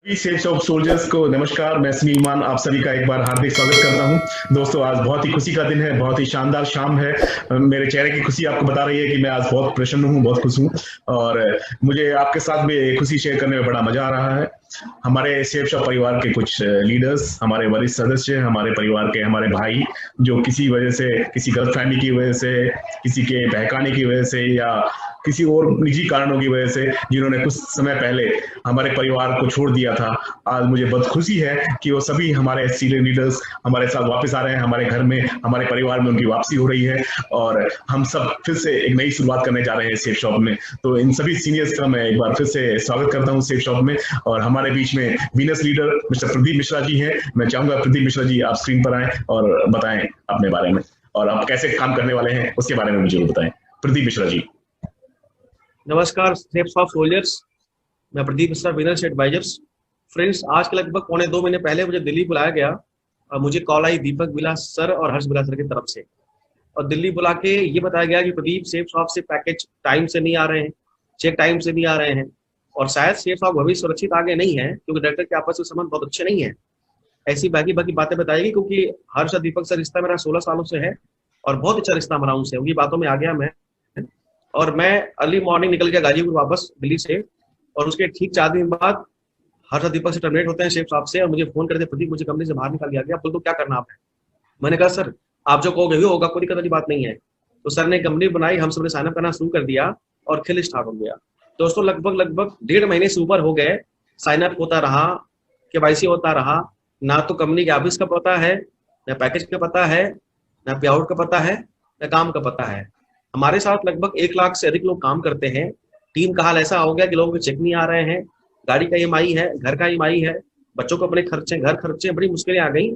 Safes of soldiers को नमस्कार। मैं सुनील मान आप सभी का एक बार हार्दिक स्वागत करता हूं। दोस्तों, आज बहुत ही खुशी का दिन है, बहुत ही शानदार शाम है। मेरे चेहरे की खुशी आपको बता रही है कि मैं आज बहुत प्रसन्न हूं, बहुत खुश हूं और मुझे आपके साथ भी खुशी शेयर करने में बड़ा मजा आ रहा है। हमारे सेफ्स ऑफ परिवार के कुछ लीडर्स, हमारे वरिष्ठ सदस्य, हमारे परिवार के हमारे भाई जो किसी वजह से, किसी गलतफहमी की वजह से, किसी के बहकाने की वजह से या किसी और निजी कारणों की वजह से जिन्होंने कुछ समय पहले हमारे परिवार को छोड़ दिया था, आज मुझे बहुत खुशी है कि वो सभी हमारे सीनियर लीडर्स हमारे साथ वापस आ रहे हैं। हमारे घर में, हमारे परिवार में उनकी वापसी हो रही है और हम सब फिर से एक नई शुरुआत करने जा रहे हैं सेफ शॉप में। तो इन सभी सीनियर्स का मैं एक बार फिर से स्वागत करता हूँ सेफ शॉप में। और हमारे बीच में Venus leader mister Pradeep Mishra ji हैं। मैं चाहूंगा प्रदीप मिश्रा जी आप स्क्रीन पर आए और बताएं अपने बारे में और आप कैसे काम करने वाले हैं उसके बारे में मुझे बताएं। प्रदीप मिश्रा जी। नमस्कार सेफ्स ऑफ सोल्जर्स, मैं Pradeep Mishra, winners advisors. Friends, आज के लगभग 1.25 महीने पहले मुझे दिल्ली बुलाया गया और मुझे कॉल आई दीपक विलास सर और हर्ष विलास सर की तरफ से, और दिल्ली बुला के ये बताया गया कि प्रदीप सेफ्स ऑफ से पैकेज टाइम से नहीं आ रहे हैं, चेक टाइम से नहीं आ रहे हैं और शायद सेफ्स ऑफ भविष्य सुरक्षित आगे नहीं है क्योंकि डायरेक्टर के आपस में संबंध बहुत अच्छे नहीं है। ऐसी बाकी बाकी बातें बताएगी क्योंकि हर्ष और दीपक से रिश्ता मेरा 16 सालों से है और बहुत अच्छा रिश्ता हमारा उनसे। उनकी बातों में आ गया मैं, और मैं अर्ली मॉर्निंग निकल गया गाजीपुर वापस दिल्ली से, और उसके ठीक 4 दिन बाद हर्ष दीपक से टर्मिनेट होते हैं सेफ्स ऑफ से और मुझे फोन करते, प्रदीप मुझे कंपनी से बाहर निकाल दिया गया, बोल तो क्या करना आप है। मैंने कहा सर आप जो कहोगे वो होगा, कोई दिक्कत वाली बात नहीं है। तो सर ने कंपनी बनाई, हम सबने साइनअप करना शुरू कर दिया और खेल स्टार्ट हो गया। दोस्तों, लगभग 1.5 महीने से ऊपर हो गए, साइनअप होता रहा, केवाईसी होता रहा, ना तो कंपनी के ऑफिस का पता है, ना पैकेज का पता है, ना पे आउट का पता है, ना काम का पता है। हमारे साथ लगभग 1 लाख से अधिक लोग काम करते हैं। टीम का हाल ऐसा हो गया कि लोगों के चेक नहीं आ रहे हैं, गाड़ी का ईएमआई है, घर का ईएमआई है, बच्चों को अपने खर्चे, घर खर्चे, बड़ी मुश्किलें आ गई।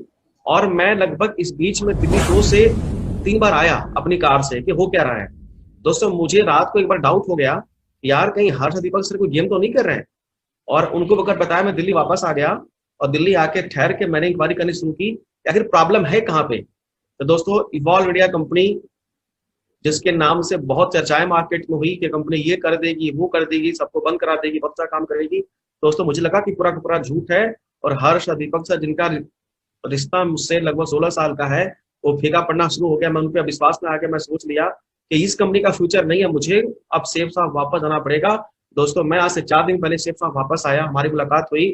और मैं लगभग इस बीच में दिल्ली 2 से 3 बार आया अपनी कार से कि हो क्या रहा है। दोस्तों, मुझे रात को एक बार डाउट हो गया यार कहीं हर्ष दीपक सर कोई गेम तो नहीं कर रहे हैं, और उनको अगर बताया, मैं दिल्ली वापस आ गया और दिल्ली आके ठहर के मैंने इंक्वायरी करनी शुरू की आखिर प्रॉब्लम है कहाँ पे। तो दोस्तों, इवॉल्व इंडिया कंपनी जिसके नाम से बहुत चर्चाएं मार्केट में हुई कि कंपनी ये कर देगी, वो कर देगी, सबको बंद करा देगी, बहुत अच्छा काम करेगी। दोस्तों, मुझे लगा कि पूरा का पूरा झूठ है और हर्ष दीपक सर जिनका रिश्ता मुझसे लगभग 16 साल का है, वो फीका पड़ना शुरू हो गया। मैं उन पर विश्वास में आके मैं सोच लिया कि इस कंपनी का फ्यूचर नहीं है, मुझे अब सेफ साहब वापस आना पड़ेगा। दोस्तों, मैं आज से 4 दिन पहले सेफ साहब वापस आया, हमारी मुलाकात हुई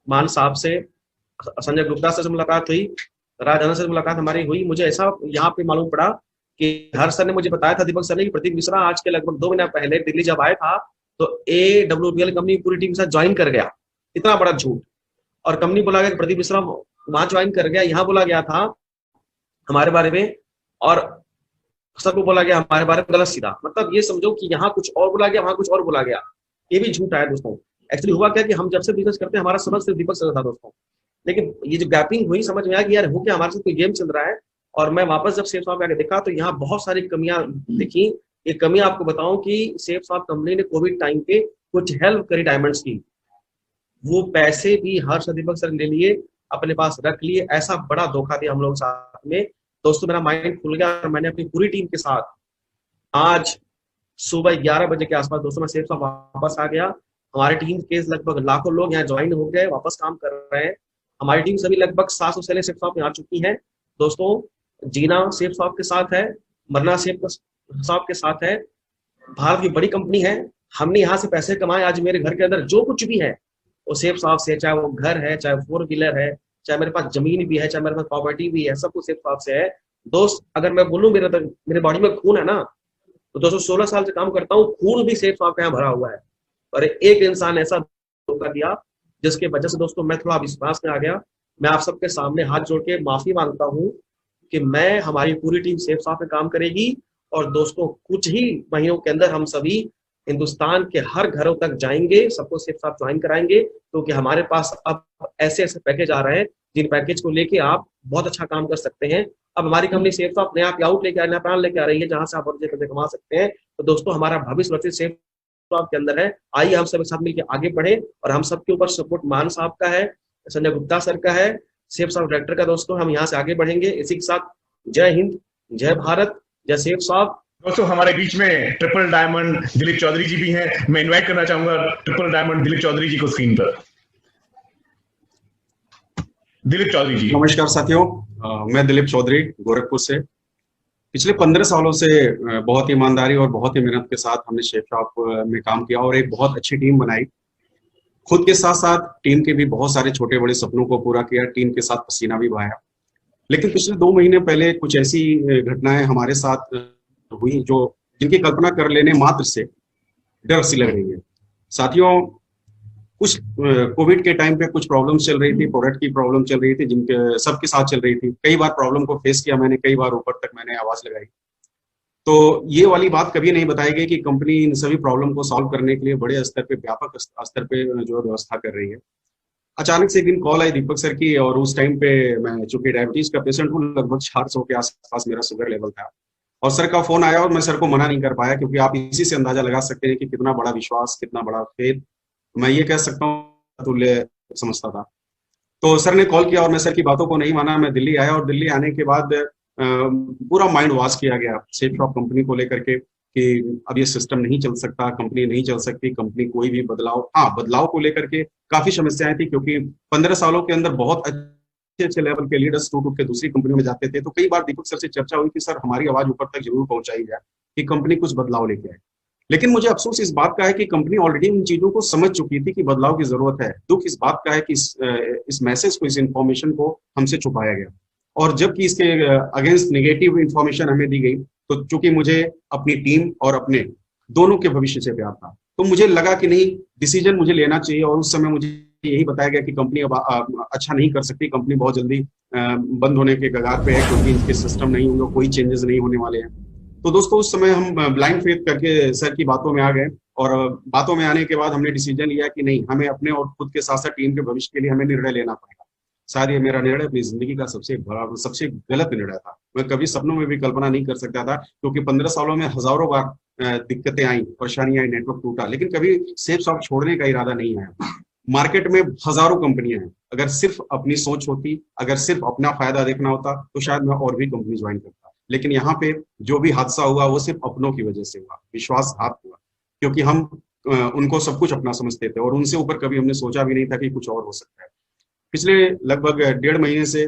मान साहब से, संजय गुप्ता से मुलाकात हुई, राजधानी से मुलाकात हमारी हुई। मुझे ऐसा यहाँ पे मालूम पड़ा कि हर्ष सर ने मुझे बताया था, दीपक सर ने, कि प्रदीप मिश्रा आज के लगभग 2 महीने पहले दिल्ली जब आया था तो AWPL कंपनी पूरी टीम के साथ ज्वाइन कर गया। इतना बड़ा झूठ। और कंपनी बोला गया कि प्रदीप मिश्रा वहां ज्वाइन कर गया, यहाँ बोला गया था हमारे बारे में, और सबको बोला गया हमारे बारे में गलत सीधा। मतलब ये समझो कि यहाँ कुछ और बोला गया, वहां कुछ और बोला गया। ये भी झूठ है दोस्तों। एक्चुअली हुआ क्या कि हम जब से बिजनेस करते हैं, हमारा समझ सिर्फ दीपक सर था दोस्तों, लेकिन ये जो गैपिंग हुई समझ में आया कि यार हो क्या, हमारे साथ कोई गेम चल रहा है। और मैं वापस जब सेफ शॉप आके देखा तो यहाँ बहुत सारी कमियां दिखी। ये कमियां आपको बताऊं कि सेफ शॉप कंपनी ने कोविड टाइम पे कुछ हेल्प करी डायमंड्स की, वो पैसे भी हर्ष दीपक सर ले लिए, अपने पास रख लिए। ऐसा बड़ा धोखा दिया हम लोग साथ में। दोस्तों, मेरा माइंड खुल गया और मैंने अपनी पूरी टीम के साथ आज सुबह 11 बजे के आसपास दोस्तों मैं सेफ शॉप वापस आ गया। हमारी टीम के लगभग लाखों लोग यहाँ ज्वाइन हो गए, वापस काम कर रहे हैं। हमारी टीम सभी लगभग 700 से सेफ शॉप में आ चुकी है। दोस्तों, जीना सेफ शॉप के साथ है, मरना सेफ शॉप के साथ है। भारत की बड़ी कंपनी है, हमने यहाँ से पैसे कमाए। आज मेरे घर के अंदर जो कुछ भी है वो सेफ शॉप से, चाहे वो घर है, चाहे 4 व्हीलर है, चाहे मेरे पास जमीन भी है, चाहे मेरे पास प्रॉपर्टी भी है, सब कुछ सेफ शॉप से है। दोस्त, अगर मैं बोलूँ मेरे बॉडी में खून है ना, तो दोस्तों 16 साल से काम करता हूँ, खून भी सेफ शॉप का यहाँ भरा हुआ है। और एक इंसान ऐसा धोखा दिया जिसके वजह से दोस्तों मैं थोड़ा विश्वास में आ गया। मैं आप सबके सामने हाथ जोड़ के माफी मांगता हूँ कि मैं, हमारी पूरी टीम सेफ शॉप में काम करेगी। और दोस्तों, कुछ ही महीनों के अंदर हम सभी हिंदुस्तान के हर घरों तक जाएंगे, सबको सेफ शॉप ज्वाइन कराएंगे, क्योंकि हमारे पास अब ऐसे ऐसे पैकेज आ रहे हैं जिन पैकेज को लेके आप बहुत अच्छा काम कर सकते हैं। अब हमारी कंपनी सेफ शॉप नया आउट लेके, नया प्लान लेके आ रही है जहां से आप बहुत पैसे कमा सकते हैं। तो दोस्तों, हमारा भविष्य सेफ शॉप के अंदर है। आइए हम सब साथ मिलकर आगे बढ़े, और हम सबके ऊपर सपोर्ट मान साहब का है, संजय गुप्ता सर का है, सेफ शॉप डायरेक्टर का। दोस्तों, हम यहाँ से आगे बढ़ेंगे। इसी के साथ जय हिंद, जय भारत, जय सेफ शॉप। दोस्तों, हमारे बीच में ट्रिपल डायमंड दिलीप चौधरी जी भी हैं। मैं इनवाइट करना चाहूंगा ट्रिपल डायमंड दिलीप चौधरी जी को स्क्रीन पर। दिलीप चौधरी जी। नमस्कार साथियों, मैं दिलीप चौधरी गोरखपुर से। पिछले 15 सालों से बहुत ईमानदारी और बहुत ही मेहनत के साथ हमने शेफ शॉप में काम किया और एक बहुत अच्छी टीम बनाई। खुद के साथ साथ टीम के भी बहुत सारे छोटे बड़े सपनों को पूरा किया, टीम के साथ पसीना भी बहाया। लेकिन पिछले 2 महीने पहले कुछ ऐसी घटनाएं हमारे साथ हुई जो जिनकी कल्पना कर लेने मात्र से डर सी लग रही है। साथियों, कुछ कोविड के टाइम पे कुछ प्रॉब्लम्स चल रही थी, प्रोडक्ट की प्रॉब्लम चल रही थी, जिनके सबके साथ चल रही थी। कई बार प्रॉब्लम को फेस किया मैंने, कई बार ऊपर तक मैंने आवाज लगाई। तो ये वाली बात कभी नहीं बताई गई कि कंपनी इन सभी प्रॉब्लम को सॉल्व करने के लिए बड़े स्तर पे, व्यापक स्तर पे जो व्यवस्था कर रही है। अचानक से एक दिन कॉल आई दीपक सर की, और उस टाइम पे मैं चूंकि डायबिटीज का पेशेंट हूँ, लगभग 400 के आसपास मेरा शुगर लेवल था। और सर का फोन आया और मैं सर को मना नहीं कर पाया, क्योंकि आप इसी से अंदाजा लगा सकते हैं कि कितना बड़ा विश्वास, कितना बड़ा फेथ, मैं ये कह सकता हूँ, तुल्य समझता था। तो सर ने कॉल किया और मैं सर की बातों को नहीं माना। मैं दिल्ली आया और दिल्ली आने के बाद पूरा माइंड वॉश किया गया शेफ शॉप कंपनी को लेकर के कि अब ये सिस्टम नहीं चल सकता, कंपनी नहीं चल सकती, कंपनी कोई भी बदलाव, बदलाव को लेकर के काफी समस्याएं थी, क्योंकि 15 सालों के अंदर बहुत अच्छे लेवल के लीडर्स टूट के दूसरी कंपनियों में जाते थे। तो कई बार दीपक सर से चर्चा हुई कि सर हमारी आवाज ऊपर तक जरूर पहुंचाई जाए कि कंपनी कुछ बदलाव लेके आए। लेकिन मुझे अफसोस इस बात का है कि कंपनी ऑलरेडी इन चीजों को समझ चुकी थी कि बदलाव की जरूरत है। दुख इस बात का है कि इस मैसेज को, इस इंफॉर्मेशन को हमसे छुपाया गया, और जबकि इसके अगेंस्ट नेगेटिव इंफॉर्मेशन हमें दी गई। तो चूंकि मुझे अपनी टीम और अपने दोनों के भविष्य से प्यार था, तो मुझे लगा कि नहीं, डिसीजन मुझे लेना चाहिए। और उस समय मुझे यही बताया गया कि कंपनी अब अच्छा नहीं कर सकती, कंपनी बहुत जल्दी बंद होने के कगार पे है, क्योंकि इसके सिस्टम नहीं होंगे, कोई चेंजेस नहीं होने वाले हैं। तो दोस्तों, उस समय हम ब्लाइंड फेथ करके सर की बातों में आ गए, और बातों में आने के बाद हमने डिसीजन लिया कि नहीं, हमें अपने और खुद के साथ साथ टीम के भविष्य के लिए हमें निर्णय लेना पड़ेगा। शायद ये मेरा निर्णय अपनी जिंदगी का सबसे गलत निर्णय था। मैं कभी सपनों में भी कल्पना नहीं कर सकता था, क्योंकि 15 सालों में हजारों बार दिक्कतें आई, परेशानियां आई, नेटवर्क टूटा, लेकिन कभी सेफ शॉप छोड़ने का इरादा नहीं आया। मार्केट में हजारों कंपनियां हैं, अगर सिर्फ अपनी सोच होती, अगर सिर्फ अपना फायदा देखना होता, तो शायद मैं और भी कंपनी ज्वाइन करता। लेकिन यहाँ पे जो भी हादसा हुआ वो सिर्फ अपनों की वजह से हुआ, विश्वासघात हुआ, क्योंकि हम उनको सब कुछ अपना समझते थे, और उनसे ऊपर कभी हमने सोचा भी नहीं था कि कुछ और हो सकता है। पिछले लगभग 1.5 महीने से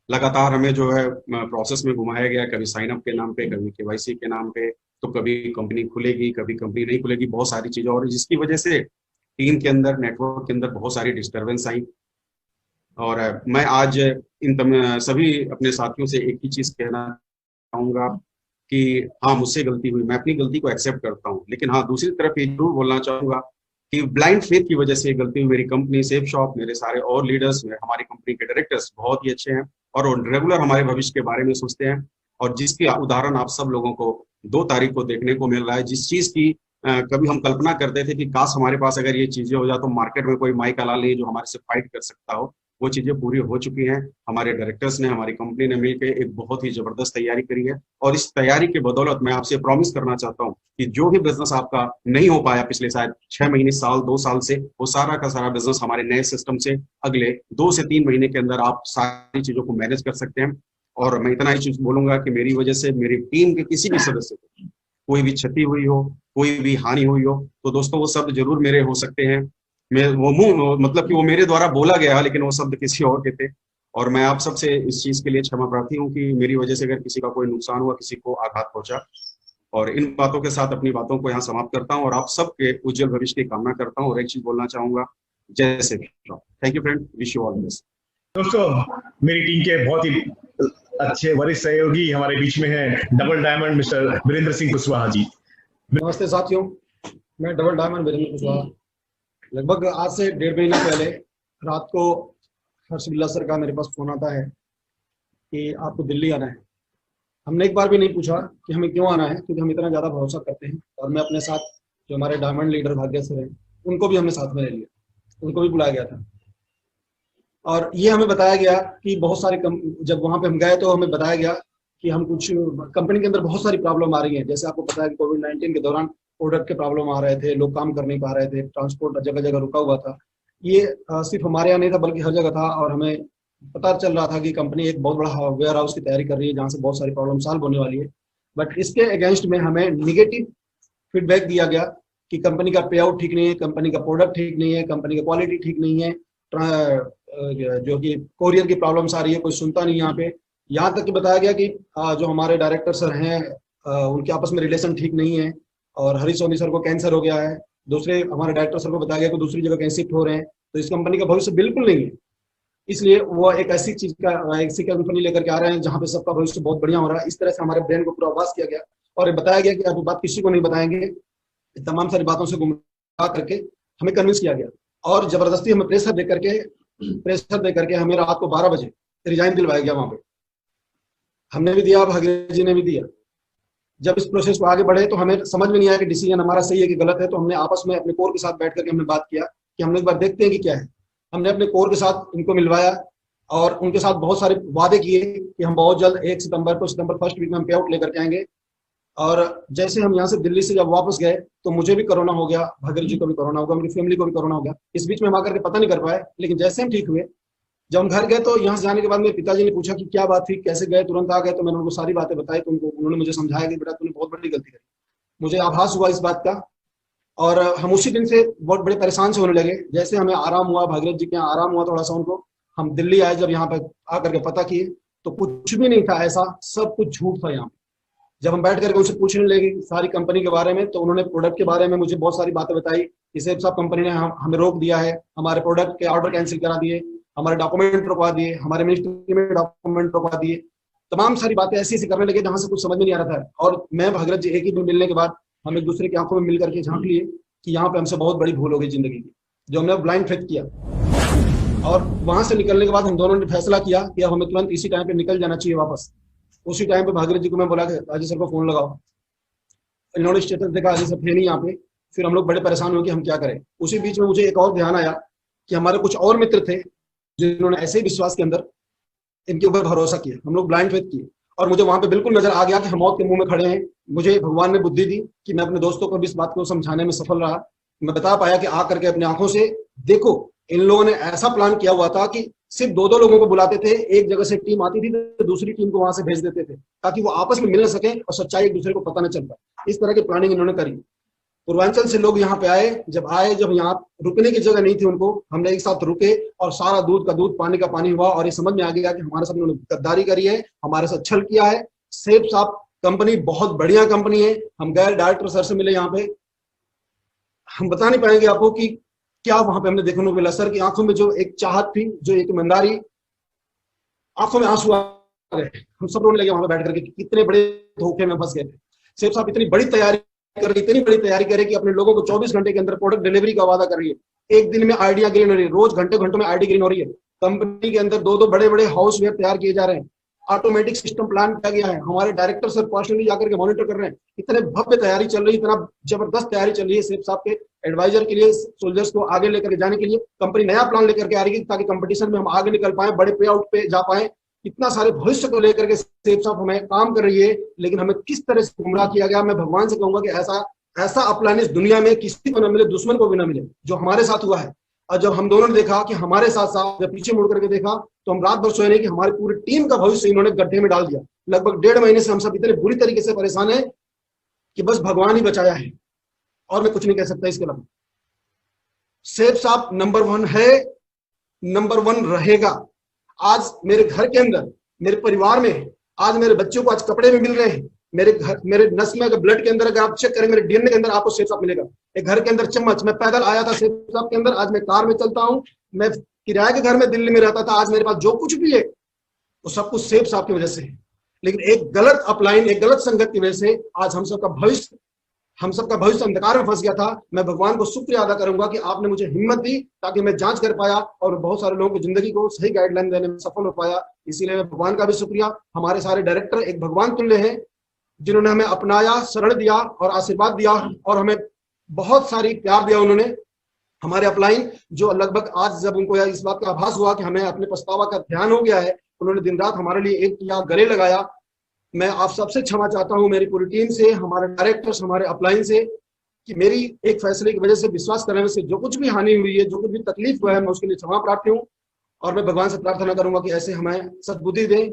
लगातार हमें जो है प्रोसेस में घुमाया गया, कभी साइन अप के नाम पे, कभी केवाईसी के नाम पे, तो कभी कंपनी खुलेगी, कभी कंपनी नहीं खुलेगी, बहुत सारी चीजें, और जिसकी वजह से टीम के अंदर, नेटवर्क के अंदर बहुत सारी डिस्टर्बेंस आई। और मैं आज इन सभी अपने साथियों से एक ही चीज कहना चाहूंगा कि हाँ, मुझसे गलती हुई, मैं अपनी गलती को एक्सेप्ट करता हूँ। लेकिन हाँ, दूसरी तरफ ये जरूर बोलना चाहूंगा कि ब्लाइंड फेथ की वजह से गलती हुई। मेरी कंपनी सेफ शॉप, मेरे सारे और लीडर्स, हमारी कंपनी के डायरेक्टर्स बहुत ही अच्छे हैं, और रेगुलर हमारे भविष्य के बारे में सोचते हैं। और जिसकी उदाहरण आप सब लोगों को 2 तारीख को देखने को मिल रहा है, जिस चीज की कभी हम कल्पना करते थे कि काश हमारे पास अगर ये चीजें हो जाए, तो मार्केट में कोई माई कलाल नहीं जो हमारे से फाइट कर सकता हो, वो चीजें पूरी हो चुकी हैं। हमारे डायरेक्टर्स ने, हमारी कंपनी ने मिलकर एक बहुत ही जबरदस्त तैयारी करी है, और इस तैयारी के बदौलत मैं आपसे प्रॉमिस करना चाहता हूं कि जो भी बिजनेस आपका नहीं हो पाया पिछले शायद 6 महीने, साल, 2 साल से, वो सारा का सारा बिजनेस हमारे नए सिस्टम से अगले 2 से 3 महीने के अंदर आप सारी चीजों को मैनेज कर सकते हैं। और मैं इतना ही चीज बोलूंगा कि मेरी वजह से मेरी टीम के किसी भी सदस्य को कोई भी क्षति हुई हो, कोई भी हानि हुई हो, तो दोस्तों वो शब्द जरूर मेरे हो सकते हैं। मैं मतलब कि वो मेरे द्वारा बोला गया, लेकिन वो शब्द किसी और के थे। और मैं आप सबसे इस चीज के लिए क्षमा प्रार्थी हूँ कि मेरी वजह से अगर किसी का कोई नुकसान हुआ, किसी को आघात पहुंचा। और इन बातों के साथ अपनी बातों को यहाँ समाप्त करता हूँ, और आप सबके उज्जवल भविष्य की कामना करता हूँ। और एक चीज बोलना चाहूंगा, जय Shri Ram. Thank you friend, wish you all the best. दोस्तों, मेरी टीम के बहुत ही अच्छे वरिष्ठ सहयोगी हमारे बीच में हैं, double diamond mister Virendra Singh Kushwaha ji. नमस्ते साथियों, मैं डबल डायमंड वीरेंद्र कुशवाहा। लगभग आज से 1.5 महीना पहले रात को हर्ष बिल्ला सर का मेरे पास फोन आता है कि आपको दिल्ली आना है। हमने एक बार भी नहीं पूछा कि हमें क्यों आना है, क्योंकि हम इतना ज़्यादा भरोसा करते हैं। और मैं अपने साथ जो हमारे डायमंड लीडर भाग्य सर हैं, उनको भी हमने साथ में ले लिया, उनको भी बुलाया गया था। और ये हमें बताया गया कि बहुत सारे जब वहाँ पे हम गए तो हमें बताया गया कि हम कुछ कंपनी के अंदर बहुत सारी प्रॉब्लम आ रही है। जैसे आपको पता है कि कोविड-19 के दौरान प्रोडक्ट के प्रॉब्लम आ रहे थे, लोग काम कर नहीं पा रहे थे, ट्रांसपोर्ट जगह जगह रुका हुआ था। ये सिर्फ हमारे यहाँ नहीं था, बल्कि हर जगह था। और हमें पता चल रहा था कि कंपनी एक बहुत बड़ा वेयर हाउस की तैयारी कर रही है, जहाँ से बहुत सारी प्रॉब्लम सॉल्व होने वाली है। बट इसके अगेंस्ट में हमें निगेटिव फीडबैक दिया गया कि कंपनी का पे आउट ठीक नहीं है, कंपनी का प्रोडक्ट ठीक नहीं है, कंपनी का क्वालिटी ठीक नहीं है, जो कि कोरियर की प्रॉब्लम्स आ रही है, कोई सुनता नहीं यहाँ पे। यहाँ तक कि बताया गया कि जो हमारे डायरेक्टर सर हैं उनके आपस में रिलेशन ठीक नहीं है, और हरीश सोनी सर को कैंसर हो गया है। दूसरे हमारे डायरेक्टर सर को बताया गया कि दूसरी जगह कहीं शिफ्ट हो रहे हैं, तो इस कंपनी का भविष्य बिल्कुल नहीं है। इसलिए वो एक ऐसी चीज का ऐसी कंपनी लेकर के आ रहे हैं जहाँ पे सबका भविष्य बहुत बढ़िया हो रहा है। इस तरह से हमारे ब्रेन को पूरा आवाज किया गया और बताया गया कि आप बात किसी को नहीं बताएंगे। तमाम सारी बातों से गुमराह करके हमें कन्विंस किया गया और जबरदस्ती हमें प्रेशर दे करके हमें रात को 12 बजे रिजाइन दिलवाया गया। वहां पे हमने भी दिया, भागीरथ जी ने भी दिया। जब इस प्रोसेस को आगे बढ़े तो हमें समझ में नहीं आया कि डिसीजन हमारा सही है कि गलत है, तो हमने आपस में अपने कोर के साथ बैठ करके हमने बात किया कि हम लोग एक बार देखते हैं कि क्या है। हमने अपने कोर के साथ इनको मिलवाया और उनके साथ बहुत सारे वादे किए कि हम बहुत जल्द 1 सितंबर को, सितंबर फर्स्ट वीक में हम पे आउट लेकर के आएंगे। और जैसे हम यहाँ से दिल्ली से जब वापस गए तो मुझे भी कोरोना हो गया, भागीरथ जी को भी कोरोना हो गया, मेरी फैमिली को भी कोरोना हो गया। इस बीच में हम आकर के पता नहीं कर पाए, लेकिन जैसे हम ठीक हुए, जब हम घर गए तो यहाँ से जाने के बाद मेरे पिताजी ने पूछा कि क्या बात थी, कैसे गए, तुरंत आ गए। तो मैंने उनको सारी बातें बताई, तो उन्होंने मुझे समझाया कि बेटा तूने बहुत बड़ी गलती करी। मुझे आभास हुआ इस बात का और हम उसी दिन से बहुत बड़े परेशान से होने लगे। जैसे हमें आराम हुआ, भागीरथ जी के यहाँ आराम हुआ थोड़ा सा उनको, हम दिल्ली आए। जब यहाँ पर आकर के पता किए तो कुछ भी नहीं था ऐसा, सब कुछ झूठ था यहाँ। जब हम बैठ करके उनसे पूछने लगे सारी कंपनी के बारे में, तो उन्होंने प्रोडक्ट के बारे में मुझे बहुत सारी बातें बताई कि सेब साहब कंपनी ने हमें रोक दिया है, हमारे प्रोडक्ट के ऑर्डर कैंसिल करा दिए, हमारे डॉक्यूमेंट रुकवा दिए, हमारे मिनिस्ट्री में डॉक्यूमेंट रुकवा दिए। तमाम सारी बातें ऐसी ऐसी करने लगे जहां से कुछ समझ में नहीं आ रहा था। और मैं भागीरथ जी एक ही दिन मिलने के बाद हम एक दूसरे की आंखों में मिल करके झांक लिए कि यहाँ पे हमसे बहुत बड़ी भूल हो गई जिंदगी की, जो हमने ब्लाइंड फेथ किया। और वहां से निकलने के बाद हम दोनों ने फैसला किया कि अब हमें तुरंत इसी टाइम पे निकल जाना चाहिए वापस। उसी टाइम पे भागीरथ जी को मैं बोला कि अजय सर को फोन लगाओ। इन्होंने स्टेटस देखा, अजय सर थे नहीं यहाँ पे। फिर हम लोग बड़े परेशान हुए कि हम क्या करें। उसी बीच में मुझे एक और ध्यान आया कि हमारे कुछ और मित्र थे जिन्होंने ऐसे ही विश्वास के अंदर इनके ऊपर भरोसा किया। हम लोग ब्लाइंड फेथ किए और मुझे वहां पे बिल्कुल नजर आ गया कि हम मौत के मुंह में खड़े हैं। मुझे भगवान ने बुद्धि दी कि मैं अपने दोस्तों को भी इस बात को समझाने में सफल रहा। मैं बता पाया कि आकर के अपनी आंखों से देखो, इन लोगों ने ऐसा प्लान किया हुआ था कि सिर्फ 2-2 लोगों को बुलाते थे, एक जगह से टीम आती थी तो दूसरी टीम को वहां से भेज देते थे ताकि वो आपस में मिल न सके और सच्चाई एक दूसरे को पता न चल पाए। इस तरह की प्लानिंग इन्होंने करी। पूर्वांचल से लोग यहाँ पे आए, जब यहाँ रुकने की जगह नहीं थी उनको, हमने एक साथ रुके और सारा दूध का दूध पानी का पानी हुआ और ये समझ में आ गया कि हमारे साथ उन्होंने गद्दारी करी है, हमारे साथ छल किया है। सेब साहब कंपनी बहुत बढ़िया कंपनी है। हम गए, डायरेक्टर सर से मिले यहाँ पे। हम बता नहीं पाएंगे आपको कि क्या वहां पे हमने देखने को मिला। सर की आंखों में जो एक चाहत थी, जो एक ईमानदारी, आंखों में आंसू आ गए। हम सब रोने लगे वहां पे बैठ करके, कितने बड़े धोखे में फंस गए थे। सेब साहब इतनी बड़ी तैयारी कर रही कि अपने लोगों को 24 घंटे के अंदर प्रोडक्ट डिलीवरी का वादा कर रही है। एक दिन में आइडिया ग्रीन हो रही है, रोज घंटों में आइडिया ग्रीन हो रही है। कंपनी के अंदर 2-2 बड़े हाउसवेयर तैयार किए जा रहे हैं। ऑटोमेटिक सिस्टम प्लान किया गया है। हमारे डायरेक्टर सर पर्सनली जाकर के मॉनिटर कर रहे हैं। इतने भव्य तैयारी चल रही है, इतना जबरदस्त तैयारी चल रही है सेब साहब के एडवाइजर के लिए, सोल्जर्स को आगे लेकर जाने के लिए। कंपनी नया प्लान लेकर के आ रही है ताकि कंपटीशन में हम आगे निकल पाए, बड़े पे आउट पे जा पाए। इतना सारे भविष्य को लेकर के सेब साहब हमें काम कर रही है, लेकिन हमें किस तरह से गुमराह किया गया। मैं भगवान से कहूंगा कि ऐसा अपलाइन इस दुनिया में किसी को न मिले, दुश्मन को भी न मिले, जो हमारे साथ हुआ है। और जब हम दोनों ने देखा कि हमारे साथ साथ, जब पीछे मुड़ करके देखा तो हम रात भर सोए नहीं कि हमारी पूरी टीम का भविष्य इन्होंने गड्ढे में डाल दिया। लगभग 1.5 महीने से हम सब इतने बुरी तरीके से परेशान हैं कि बस भगवान ही बचाया है और मैं कुछ नहीं कह सकता इसके अलावा। सेब साहब नंबर 1 है, नंबर 1 रहेगा। आज मेरे घर के अंदर, मेरे परिवार में, आज मेरे बच्चों को आज कपड़े में मिल रहे हैं। मेरे नस में अगर ब्लड के अंदर अगर आप चेक करें, मेरे डीएनए के अंदर आपको सेब साहब मिलेगा। एक घर के अंदर चम्मच, मैं पैदल आया था सेब साहब के अंदर, आज मैं कार में चलता हूँ। मैं किराए के घर में दिल्ली में रहता था, आज मेरे पास जो कुछ भी है वो सब कुछ सेब साहब की वजह से है। लेकिन एक गलत अपलाइन, एक गलत संगत की वजह से आज हम सबका भविष्य अंधकार में फंस गया था। मैं भगवान को शुक्रिया अदा करूंगा कि आपने मुझे हिम्मत दी ताकि मैं जांच कर पाया और बहुत सारे लोगों की जिंदगी को सही गाइडलाइन देने में सफल हो पाया। इसीलिए मैं भगवान का भी शुक्रिया। हमारे सारे डायरेक्टर एक भगवान तुल्य हैं, जिन्होंने हमें अपनाया, शरण दिया और आशीर्वाद दिया और हमें बहुत सारी प्यार दिया। उन्होंने हमारे अपलाइन, जो लगभग आज जब उनको इस बात का आभास हुआ कि हमें अपने पछतावा का ध्यान हो गया है, उन्होंने दिन रात हमारे लिए एक किया, गले लगाया। मैं आप सबसे क्षमा चाहता हूं, मेरी पूरी टीम से, हमारे डायरेक्टर्स, हमारे अपलाइन से, कि मेरी एक फैसले की वजह से, विश्वास करने से जो कुछ भी हानि हुई है, जो कुछ भी तकलीफ हुआ है, मैं उसके लिए क्षमा प्रार्थी हूँ। और मैं भगवान से प्रार्थना करूंगा कि ऐसे हमें सद्बुद्धि दें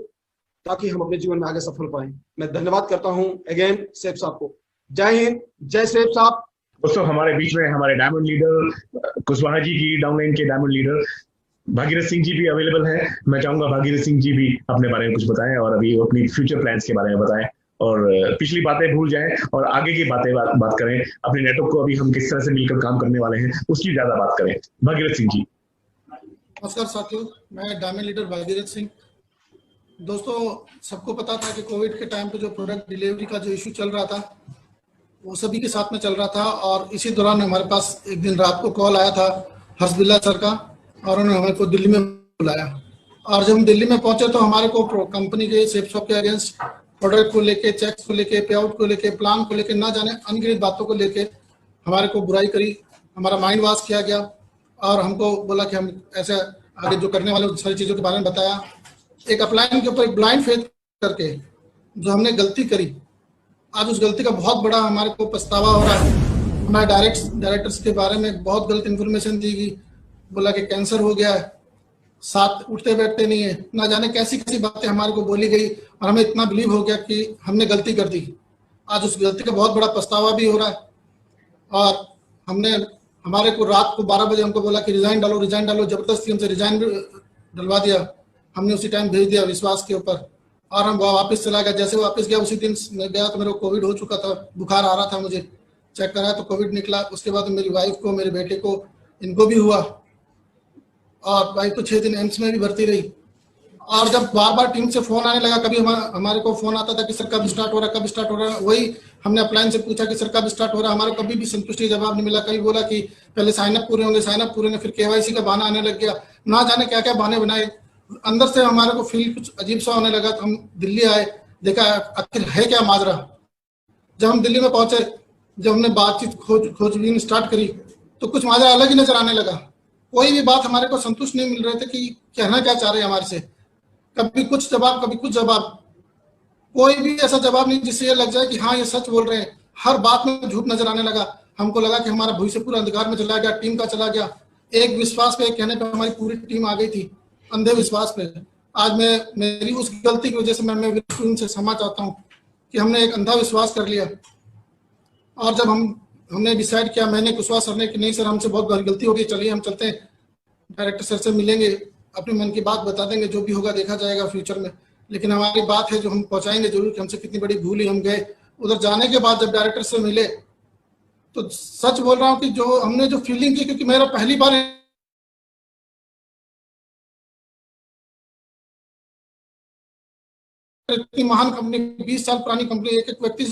ताकि हम अपने जीवन में आगे सफल पाएं। मैं धन्यवाद करता हूं अगेन सेब साहब को। जय हिंद, जय सेब साहब। दोस्तों हमारे बीच में हमारे डायमंड लीडर कुशवाहा जी की, डाउनलाइन के डायमंड लीडर भागीरथ सिंह जी भी अवेलेबल है। मैं चाहूंगा भागीरथ सिंह जी भी अपने बारे में कुछ बताएं और अभी अपनी फ्यूचर प्लान्स के बारे में बताएं और पिछली बातें भूल जाएं और आगे की बात करें। अपने नेटवर्क को अभी हम किस तरह से मिलकर काम करने वाले हैं उसकी ज्यादा बात करें। भागीरथ सिंह जी। नमस्कार साथियों, मैं डायमंड लीडर भागीरथ सिंह। दोस्तों, सबको पता था कि कोविड के टाइम पे जो प्रोडक्ट डिलीवरी का जो इशू चल रहा था वो सभी के साथ में चल रहा था, और इसी दौरान हमारे पास एक दिन रात को कॉल आया था हर्ष बिल्ला सर का, और उन्होंने हमें को दिल्ली में बुलाया। और जब हम दिल्ली में पहुंचे तो हमारे को कंपनी के सेफ शॉप के अगेंस्ट प्रोडक्ट को लेके, चेक्स को लेके, पे आउट को लेके, प्लान को लेके, ना जाने अनगिनत बातों को लेके हमारे को बुराई करी, हमारा माइंड वॉश किया गया और हमको बोला कि हम ऐसे आगे जो करने वाले सारी चीज़ों के बारे में बताया। एक अपलाइन के ऊपर ब्लाइंड फेथ करके जो हमने गलती करी, आज उस गलती का बहुत बड़ा हमारे को पछतावा हो रहा है। हमारे डायरेक्टर्स के बारे में बहुत गलत इन्फॉर्मेशन दी गई, बोला कि कैंसर हो गया है, साथ उठते बैठते नहीं है, ना जाने कैसी कैसी बातें हमारे को बोली गई और हमें इतना बिलीव हो गया कि हमने गलती कर दी। आज उस गलती का बहुत बड़ा पछतावा भी हो रहा है। और हमारे को रात को 12 बजे हमको बोला कि रिजाइन डालो, जबरदस्ती हमसे रिजाइन भी डलवा दिया। हमने उसी टाइम भेज दिया विश्वास के ऊपर, और हम वापस चला गया। जैसे वापस गया उसी दिन मैं गया तो मेरे को कोविड हो चुका था, बुखार आ रहा था, मुझे चेक कराया तो कोविड निकला। उसके बाद मेरी वाइफ को, मेरे बेटे को, इनको भी हुआ, और वाइफ तो 6 दिन एम्स में भी भर्ती रही। और जब बार बार टीम से फोन आने लगा, कभी हमारे को फोन आता था कि सर कब स्टार्ट हो रहा है, वही हमने अपलाइन से पूछा कि सर कब स्टार्ट हो रहा है, हमारे कभी भी संतुष्टि जवाब नहीं मिला। कभी बोला कि पहले साइनअप पूरे होंगे, फिर केवाईसी का बहाना आने लग गया, ना जाने क्या क्या बहाने बनाए। अंदर से हमारे को फील कुछ अजीब सा होने लगा। तो हम दिल्ली आए, देखा आखिर है क्या माजरा। जब हम दिल्ली में पहुंचे, जब हमने बातचीत खोजबीन स्टार्ट करी तो कुछ माजरा अलग ही नजर आने लगा। कोई भी बात हमारे को संतुष्ट नहीं मिल रहे थे कि कहना क्या चाह रहे हैं हमारे से। कभी कुछ जवाब, कभी कुछ जवाब, कोई भी ऐसा जवाब नहीं जिससे ये लग जाए कि हाँ ये सच बोल रहे हैं। हर बात में झूठ नजर आने लगा। हमको लगा कि हमारा भविष्य पूरा अंधकार में चला गया, टीम का चला गया। एक विश्वास पे, एक कहने पे हमारी पूरी टीम आ गई थी, अंधे विश्वास पे। आज मेरी उस गलती की वजह से मैं उनसे क्षमा चाहता हूँ कि हमने एक अंधा विश्वास कर लिया। और जब हमने डिसाइड किया, मैंने कुशवाहा सर ने, कि नहीं सर हमसे बहुत बड़ी गलती हो गई, चलिए हम चलते हैं, डायरेक्टर सर से मिलेंगे, अपने मन की बात बता देंगे, जो भी होगा देखा जाएगा फ्यूचर में। लेकिन हमारी बात है जो हम पहुंचाएंगे जरूर कि हमसे कितनी बड़ी भूल ही हम गए। उधर जाने के बाद जब डायरेक्टर से मिले तो सच बोल रहा हूँ कि जो हमने जो फीलिंग की, क्योंकि मेरा पहली बार इतनी महान कंपनी, 20 साल पुरानी कंपनी, एक एक व्यक्ति